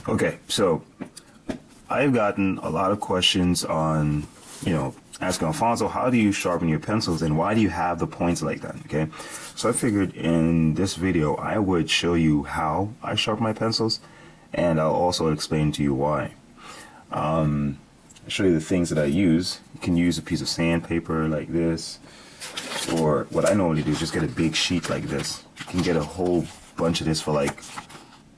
Okay, so I've gotten a lot of questions on, asking Alfonso, how do you sharpen your pencils and why do you have the points like that? Okay, so I figured in this video I would show you how I sharpen my pencils, and I'll also explain to you why. I'll show you the things that I use. You can use a piece of sandpaper like this, or what I normally do is just get a big sheet like this. You can get a whole bunch of this for like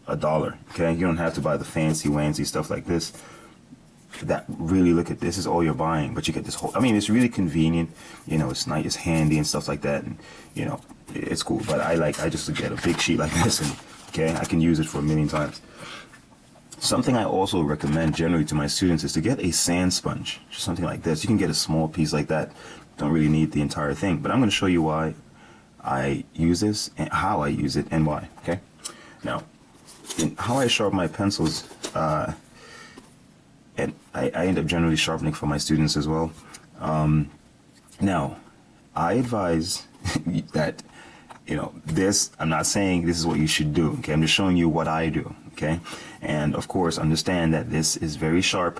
$1. Okay, you don't have to buy the fancy stuff like this. That really, look at this, is all you're buying, but you get this whole, I mean, it's really convenient, it's nice, it's handy and stuff like that, and it's cool. But I just get a big sheet like this, and okay, I can use it for a million times. Something I also recommend generally to my students is to get a sand sponge, just something like this. You can get a small piece like that, don't really need the entire thing, but I'm going to show you why I use this and how I use it and why. Okay, now in how I sharpen my pencils, and I end up generally sharpening for my students as well. Now, I advise that, this, I'm not saying this is what you should do, okay? I'm just showing you what I do, okay? And of course, understand that this is very sharp,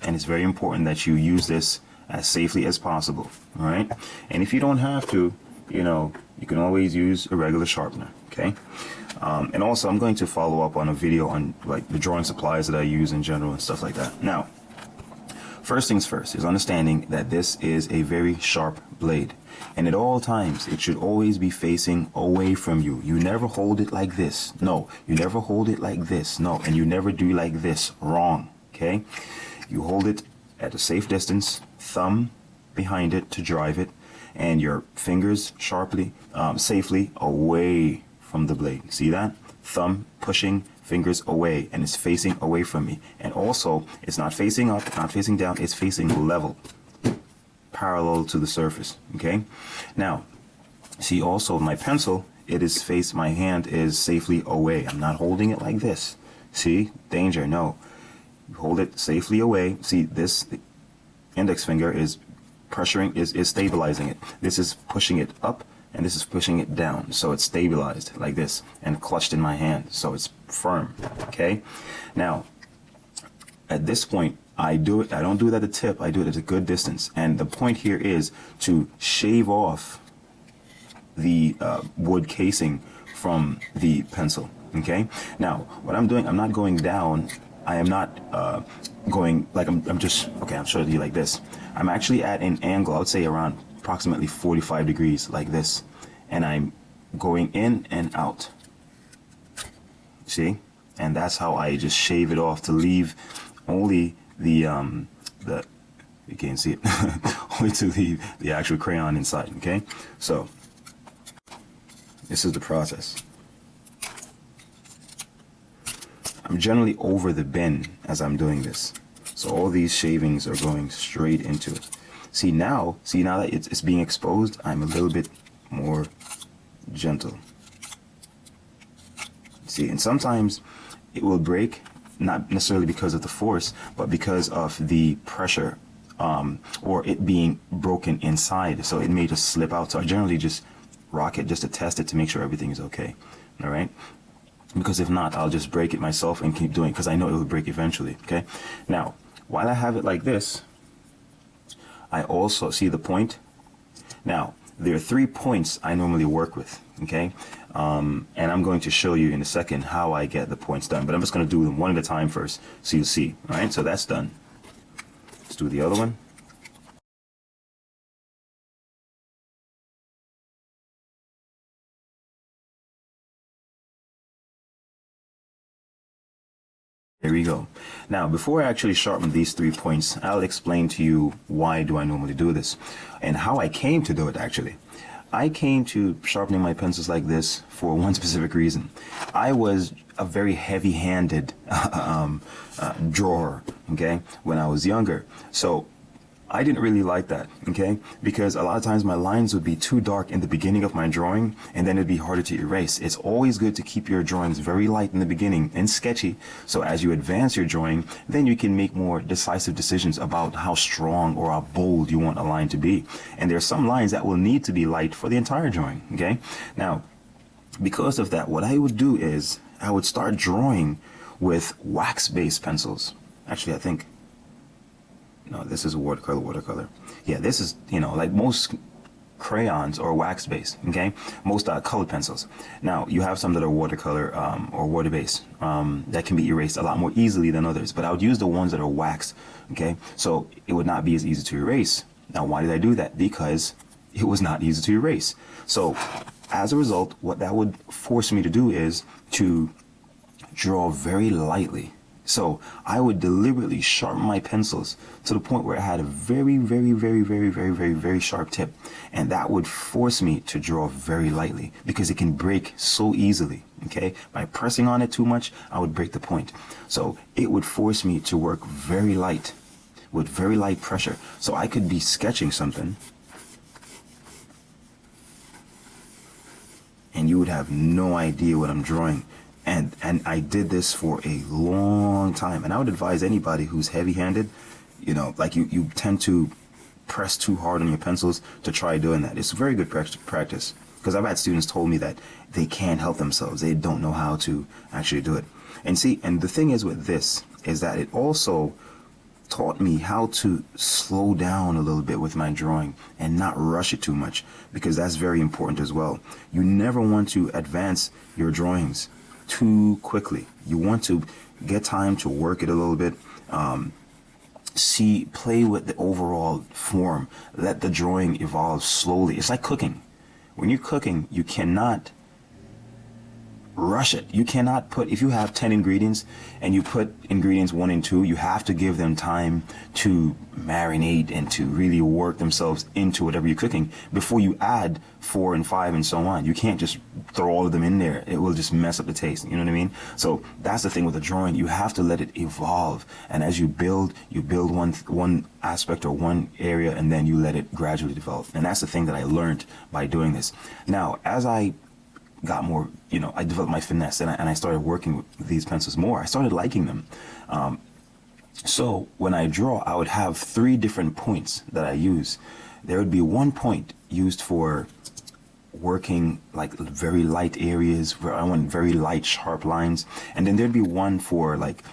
and it's very important that you use this as safely as possible, all right? And if you don't have to, you can always use a regular sharpener, okay? And also, I'm going to follow up on a video on like the drawing supplies that I use in general and stuff like that. Now, first things first is understanding that this is a very sharp blade, and at all times it should always be facing away from you. You never hold it like this. No, you never hold it like this. No, and you never do like this. Wrong. Okay, you hold it at a safe distance, thumb behind it to drive it, and your fingers safely away from the blade. See that? Thumb pushing, fingers away, and it's facing away from me. And also, it's not facing up, not facing down, it's facing level, parallel to the surface. Okay? Now, see also my pencil, my hand is safely away. I'm not holding it like this. See? Danger. No. You hold it safely away. See, the index finger is pressuring, is stabilizing it. This is pushing it up, and this is pushing it down, so it's stabilized like this and clutched in my hand, so it's firm. Okay, now at this point I don't do it at the tip, I do it at a good distance, and the point here is to shave off the wood casing from the pencil. Okay, now what I'm doing, I'm not going down, I am not going like I'm just, okay, I'll show you like this. I'm actually at an angle, I would say around approximately 45 degrees like this, and I'm going in and out. See? And that's how I just shave it off to leave only the you can't see it, only to leave the actual crayon inside. Okay, so this is the process. I'm generally over the bin as I'm doing this, so all these shavings are going straight into it. See now that it's being exposed, I'm a little bit more gentle. See, and sometimes it will break, not necessarily because of the force, but because of the pressure, or it being broken inside, so it may just slip out. So I generally just rock it just to test it to make sure everything is okay. All right? Because if not, I'll just break it myself and keep doing it, because I know it will break eventually. Okay? Now, while I have it like this, I also see the point. Now, there are 3 points I normally work with, okay? And I'm going to show you in a second how I get the points done, but I'm just going to do them one at a time first, so you'll see. All right, so that's done. Let's do the other one. There we go. Now, before I actually sharpen these 3 points, I'll explain to you why do I normally do this and how I came to do it actually. I came to sharpening my pencils like this for one specific reason. I was a very heavy-handed drawer, okay, when I was younger. So I didn't really like that, okay, because a lot of times my lines would be too dark in the beginning of my drawing, and then it'd be harder to erase. It's always good to keep your drawings very light in the beginning and sketchy, so as you advance your drawing, then you can make more decisive decisions about how strong or how bold you want a line to be. And there are some lines that will need to be light for the entire drawing, okay? Now, because of that, what I would do is I would start drawing with wax-based pencils. Actually, I think, no, this is watercolor. Yeah, this is, like most crayons or wax-based, okay? Most colored pencils. Now, you have some that are watercolor or water-based that can be erased a lot more easily than others, but I would use the ones that are waxed, okay? So it would not be as easy to erase. Now, why did I do that? Because it was not easy to erase. So as a result, what that would force me to do is to draw very lightly. So I would deliberately sharpen my pencils to the point where it had a very, very, very, very, very, very, very sharp tip. And that would force me to draw very lightly because it can break so easily, okay? By pressing on it too much, I would break the point. So it would force me to work very light, with very light pressure. So I could be sketching something and you would have no idea what I'm drawing. And I did this for a long time. And I would advise anybody who's heavy-handed, like you tend to press too hard on your pencils, to try doing that. It's very good practice. Because I've had students told me that they can't help themselves. They don't know how to actually do it. And see, and the thing is with this, is that it also taught me how to slow down a little bit with my drawing and not rush it too much, because that's very important as well. You never want to advance your drawings too quickly. You want to get time to work it a little bit, play with the overall form, let the drawing evolve slowly. It's like cooking. When you're cooking, you cannot rush it. You cannot put, if you have 10 ingredients and you put ingredients 1 and 2, you have to give them time to marinate and to really work themselves into whatever you're cooking before you add 4 and 5 and so on. You can't just throw all of them in there. It will just mess up the taste. You know what I mean? So that's the thing with the drawing. You have to let it evolve. And as you build one aspect or one area, and then you let it gradually develop. And that's the thing that I learned by doing this. Now, as I got more, I developed my finesse and I started working with these pencils more. I started liking them. So when I draw, I would have 3 different points that I use. There would be one point used for working like very light areas where I want very light, sharp lines. And then there'd be one for like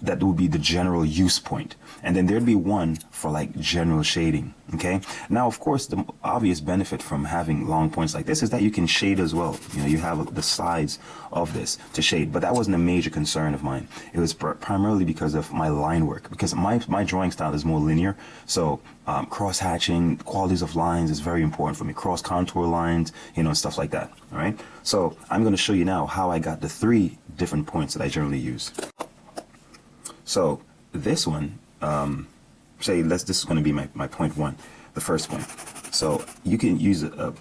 that would be the general use point. And then there'd be one for like general shading, okay? Now, of course, the obvious benefit from having long points like this is that you can shade as well. You have the sides of this to shade, but that wasn't a major concern of mine. It was primarily because of my line work, because my drawing style is more linear. So cross-hatching, qualities of lines is very important for me. Cross-contour lines, stuff like that, all right? So I'm going to show you now how I got the 3 different points that I generally use. So this one, this is going to be my point 1, the first point. So you can use a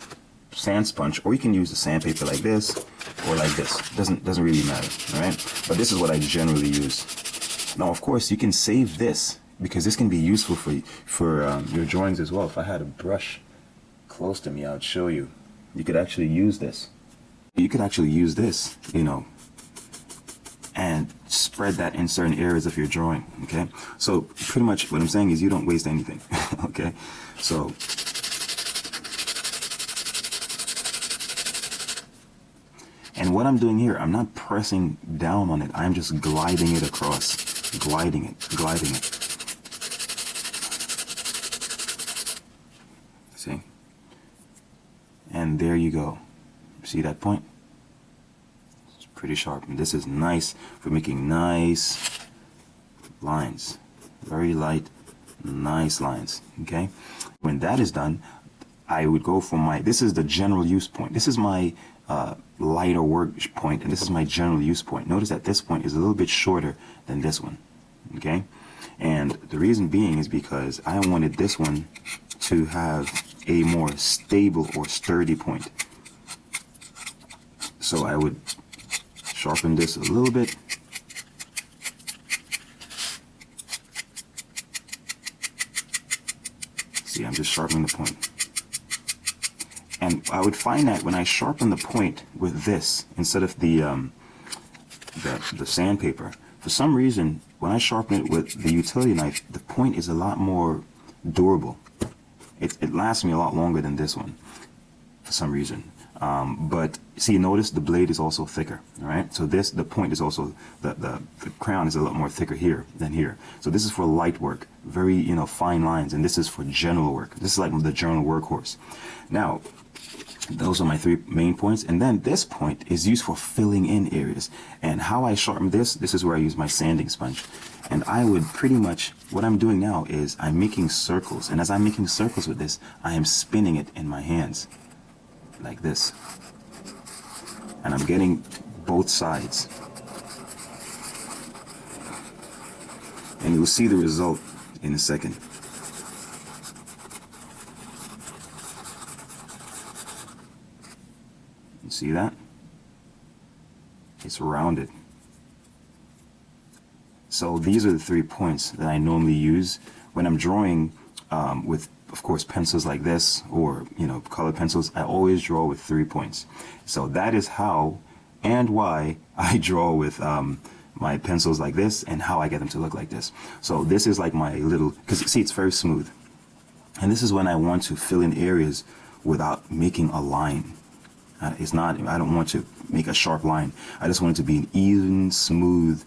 sand sponge, or you can use a sandpaper like this or like this. Doesn't really matter, all right? But this is what I generally use. Now, of course, you can save this because this can be useful for your drawings as well. If I had a brush close to me, I would show you. You could actually use this. You could actually use this, and spread that in certain areas of your drawing, okay? So pretty much what I'm saying is you don't waste anything, okay? So and what I'm doing here, I'm not pressing down on it. I'm just gliding it across, gliding it. See? And there you go. See that point? Pretty sharp, and this is nice for making nice lines, very light, nice lines, okay? When that is done, I would go for this is the general use point. This is my lighter work point, and this is my general use point. Notice that this point is a little bit shorter than this one, okay? And the reason being is because I wanted this one to have a more stable or sturdy point. So I would sharpen this a little bit. See, I'm just sharpening the point. And I would find that when I sharpen the point with this instead of the sandpaper, for some reason, when I sharpen it with the utility knife, the point is a lot more durable. It lasts me a lot longer than this one, for some reason. But see, notice the blade is also thicker, all right? So this, the point is also, the crown is a lot more thicker here than here. So this is for light work, very, you know, fine lines, and this is for general work. This is like the general workhorse. Now, those are my 3 main points, and then this point is used for filling in areas. And how I sharpen this is where I use my sanding sponge. And I would pretty much, what I'm doing now is I'm making circles, and as I'm making circles with this, I am spinning it in my hands like this, and I'm getting both sides, and you'll see the result in a second. You see that? It's rounded. So these are the 3 points that I normally use when I'm drawing with, of course, pencils like this, or, you know, colored pencils. I always draw with 3 points. So that is how and why I draw with my pencils like this, and how I get them to look like this. So this is like my little, because see, it's very smooth. And this is when I want to fill in areas without making a line. It's not, I don't want to make a sharp line. I just want it to be an even, smooth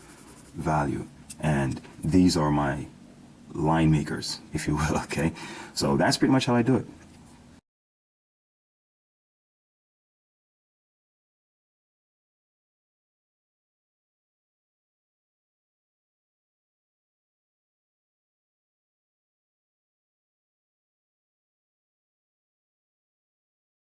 value. And these are my line makers, if you will, okay? So that's pretty much how I do it.